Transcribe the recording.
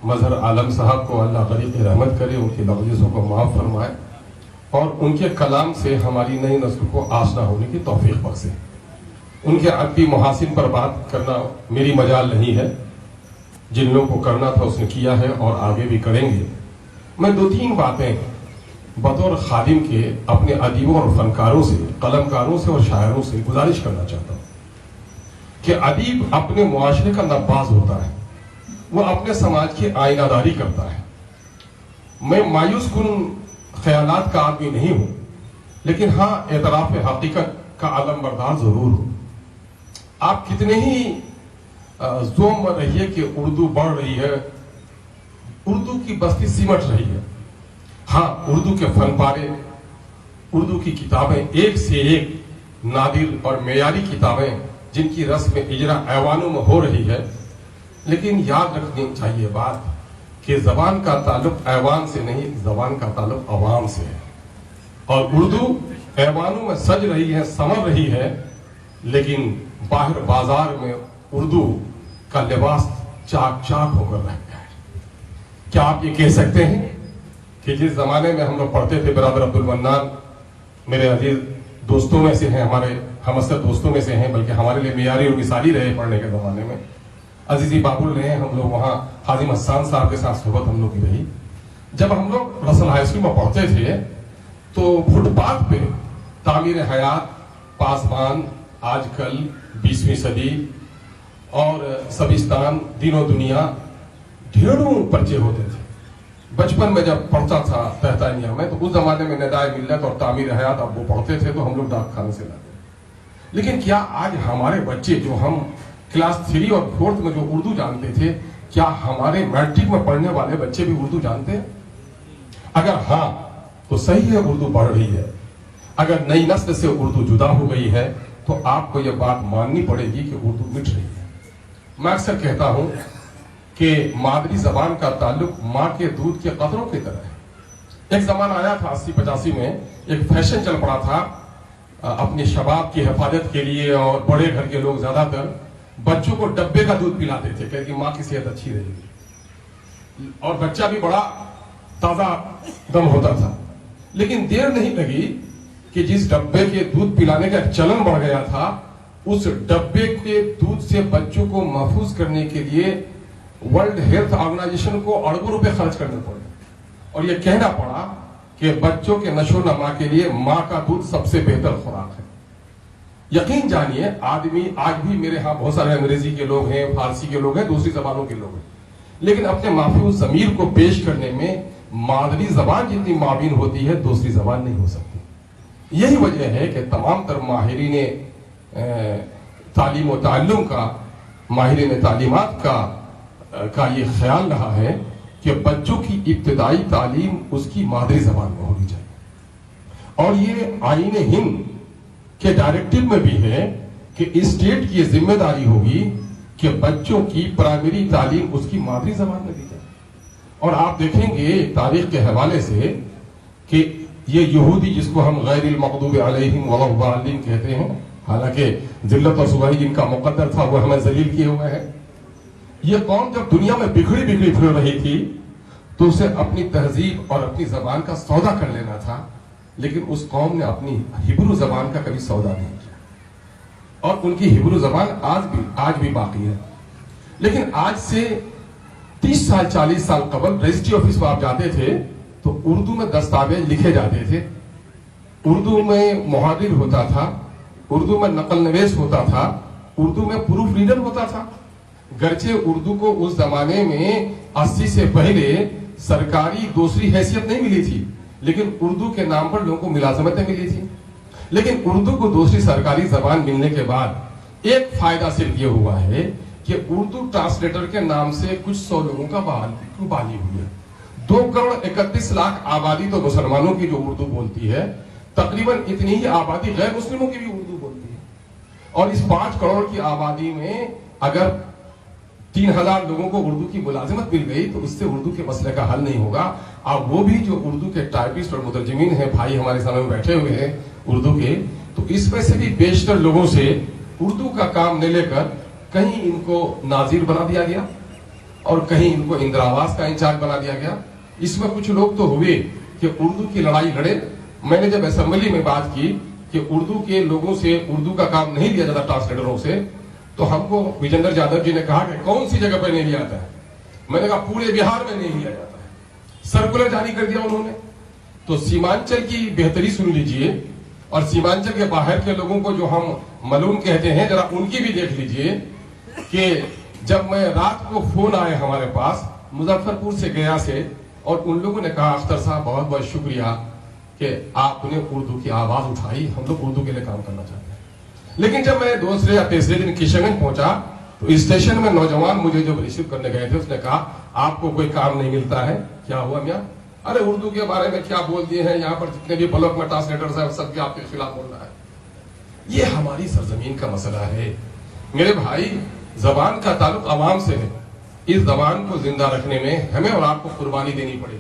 مظہر عالم صاحب کو اللہ غریق رحمت کرے، ان کی لغزشوں کو معاف فرمائے اور ان کے کلام سے ہماری نئی نسل کو آشنا ہونے کی توفیق بخشے۔ ان کے ادبی محاسن پر بات کرنا میری مجال نہیں ہے، جن لوگوں کو کرنا تھا اس نے کیا ہے اور آگے بھی کریں گے۔ میں 2-3 باتیں بطور خادم کے اپنے ادیبوں اور فنکاروں سے، قلمکاروں سے اور شاعروں سے گزارش کرنا چاہتا ہوں کہ ادیب اپنے معاشرے کا نباز ہوتا ہے، وہ اپنے سماج کی آئینہ داری کرتا ہے۔ میں مایوس کن خیالات کا آدمی نہیں ہوں، لیکن ہاں اعتراف حقیقت کا علم بردار ضرور ہوں۔ آپ کتنے ہی زوم میں رہیے کہ اردو بڑھ رہی ہے، اردو کی بستی سمٹ رہی ہے۔ ہاں، اردو کے فن پارے، اردو کی کتابیں ایک سے ایک نادر اور معیاری کتابیں جن کی رسم اجرا ایوانوں میں ہو رہی ہے، لیکن یاد رکھنی چاہیے بات کہ زبان کا تعلق ایوان سے نہیں، زبان کا تعلق عوام سے ہے۔ اور اردو ایوانوں میں سج رہی ہے، سنور رہی ہے، لیکن باہر بازار میں اردو کا لباس چاک چاک ہو کر رہ گیا ہے۔ کیا آپ یہ کہہ سکتے ہیں کہ جس زمانے میں ہم لوگ پڑھتے تھے، برادر عبد المنان میرے عزیز دوستوں میں سے ہیں، ہمارے ہم اثر دوستوں میں سے ہیں، بلکہ ہمارے لیے معیاری اور مثالی رہے پڑھنے کے زمانے میں، عزیزی بابل رہے، ہم لوگ وہاں حازم حسان صاحب کے ساتھ صحبت ہم لوگ کی رہی۔ جب ہم لوگ رسل ہائی اسکول میں پڑھتے تھے تو فٹ پاتھ پہ تعمیر حیات، پاسبان، آج کل 20ویں صدی اور سبستان، دین و دنیا، ڈھیروں پرچے ہوتے تھے۔ بچپن میں جب پڑھتا تھا تحتانیہ میں، تو اس زمانے میں ندائے ملت اور تعمیر حیات اب وہ پڑھتے تھے تو ہم لوگ ڈاک خانے سے لاتے۔ لیکن کیا آج ہمارے بچے جو ہم کلاس 3 اور 4 میں جو اردو جانتے تھے، کیا ہمارے میٹرک میں پڑھنے والے بچے بھی اردو جانتے ہیں؟ اگر ہاں تو صحیح ہے، اردو بڑھ رہی ہے۔ اگر نئی نسل سے اردو جدا ہو گئی ہے تو آپ کو یہ بات ماننی پڑے گی کہ اردو مٹ رہی ہے۔ میں اکثر کہتا ہوں کہ مادری زبان کا تعلق ماں کے دودھ کے قطروں کی طرح ہے۔ ایک زمانہ آیا تھا 80-85 میں، ایک فیشن چل پڑا تھا اپنی شباب کی حفاظت کے لیے، اور بڑے گھر کے لوگ زیادہ تر بچوں کو ڈبے کا دودھ پلاتے تھے کہ ماں کی صحت اچھی رہے گی، اور بچہ بھی بڑا تازہ دم ہوتا تھا۔ لیکن دیر نہیں لگی کہ جس ڈبے کے دودھ پلانے کا چلن بڑھ گیا تھا، اس ڈبے کے دودھ سے بچوں کو محفوظ کرنے کے لیے ورلڈ ہیلتھ آرگنائزیشن کو اربوں روپے خرچ کرنے پڑے، اور یہ کہنا پڑا کہ بچوں کے نشو و نما کے لیے ماں کا دودھ سب سے بہتر خوراک ہے۔ یقین جانیے، آدمی آج بھی میرے ہاں بہت سارے انگریزی کے لوگ ہیں، فارسی کے لوگ ہیں، دوسری زبانوں کے لوگ ہیں، لیکن اپنے محفوظ ضمیر کو پیش کرنے میں مادری زبان جتنی معاون ہوتی ہے، دوسری زبان نہیں ہو سکتی۔ یہی وجہ ہے کہ تمام تر ماہرین تعلیم و تعلم کا، ماہرین تعلیمات کا یہ خیال رہا ہے کہ بچوں کی ابتدائی تعلیم اس کی مادری زبان میں ہونی چاہیے، اور یہ آئین ہند کے ڈائریکٹو میں بھی ہے کہ اسٹیٹ کی یہ ذمہ داری ہوگی کہ بچوں کی پرائمری تعلیم اس کی مادری زبان میں دی جائے۔ اور آپ دیکھیں گے تاریخ کے حوالے سے کہ یہ یہودی جس کو ہم غیر المغضوب علیہم ولا الضالین کہتے ہیں، حالانکہ ذلت اور سباہی جن کا مقدر تھا وہ ہمیں ذلیل کیے ہوئے ہیں، یہ قوم جب دنیا میں بکھڑی پھر رہی تھی تو اسے اپنی تہذیب اور اپنی زبان کا سودا کر لینا تھا، لیکن اس قوم نے اپنی ہبرو زبان کا کبھی سودا نہیں کیا، اور ان کی ہبرو زبان آج بھی باقی ہے۔ لیکن آج سے 30 سال 40 سال قبل رجسٹری آفس میں آپ جاتے تھے تو اردو میں دستاویز لکھے جاتے تھے، اردو میں محرر ہوتا تھا، اردو میں نقل نویس ہوتا تھا، اردو میں پروف ریڈر ہوتا تھا۔ گرچہ اردو کو اس زمانے میں 80 سے پہلے سرکاری دوسری حیثیت نہیں ملی تھی، لیکن اردو کے نام پر لوگوں کو ملازمتیں ملی تھی۔ لیکن اردو کو دوسری سرکاری زبان ملنے کے بعد ایک فائدہ صرف یہ ہوا ہے کہ اردو ٹرانسلیٹر کے نام سے کچھ 100 لوگوں کا بحالی ہوئی ہے۔ 2.31 کروڑ آبادی تو مسلمانوں کی جو اردو بولتی ہے، تقریباً اتنی ہی آبادی غیر مسلموں کی بھی اردو بولتی ہے، اور اس 5 کروڑ کی آبادی میں اگر 3000 لوگوں کو اردو کی ملازمت مل گئی تو اس سے اردو کے مسئلے کا حل نہیں ہوگا۔ اب وہ بھی جو اردو کے ٹائپسٹ اور مترجمین ہیں، بھائی ہمارے سامنے بیٹھے ہوئے ہیں اردو کے، تو اس میں سے بھی بیشتر لوگوں سے اردو کا کام نہیں لے کر کہیں ان کو ناظر بنا دیا گیا، اور کہیں ان کو اندرا آواس کا انچارج بنا دیا گیا. اس میں کچھ لوگ تو ہوئے کہ اردو کی لڑائی لڑے. میں نے جب اسمبلی میں بات کی کہ اردو کے لوگوں سے اردو کا کام نہیں لیا جاتا ٹرانسلیٹروں سے, تو ہم کو وجیندر یادو جی نے کہا کہ کون سی جگہ پہ نہیں لیا جاتا ہے. میں نے کہا پورے بہار میں نہیں لیا جاتا ہے. سرکولر جاری کر دیا انہوں نے. تو سیمانچل کی بہتری سن لیجئے, اور سیمانچل کے باہر کے لوگوں کو جو ہم ملون کہتے ہیں, ذرا ان کی بھی دیکھ لیجئے کہ جب میں رات کو فون آئے ہمارے پاس مظفر پور سے گیا سے, اور ان لوگوں نے کہا اختر صاحب بہت بہت شکریہ کہ آپ نے اردو کی آواز اٹھائی, ہم لوگ اردو کے لیے کام کرنا چاہتے ہیں. لیکن جب میں دوسرے یا تیسرے دن کشن گنج پہنچا تو اسٹیشن میں نوجوان مجھے جو ریسیو کرنے گئے تھے, اس نے کہا آپ کو کوئی کام نہیں ملتا ہے. کیا ہوا میاں؟ ارے اردو کے بارے میں کیا بول دیے ہیں, یہاں پر جتنے بھی بلاک میں ٹرانسلیٹرز ہیں سب کے آپ کے خلاف بول رہا ہے. یہ ہماری سرزمین کا مسئلہ ہے میرے بھائی. زبان کا تعلق عوام سے ہے. اس زبان کو زندہ رکھنے میں ہمیں اور آپ کو قربانی دینی پڑے گی.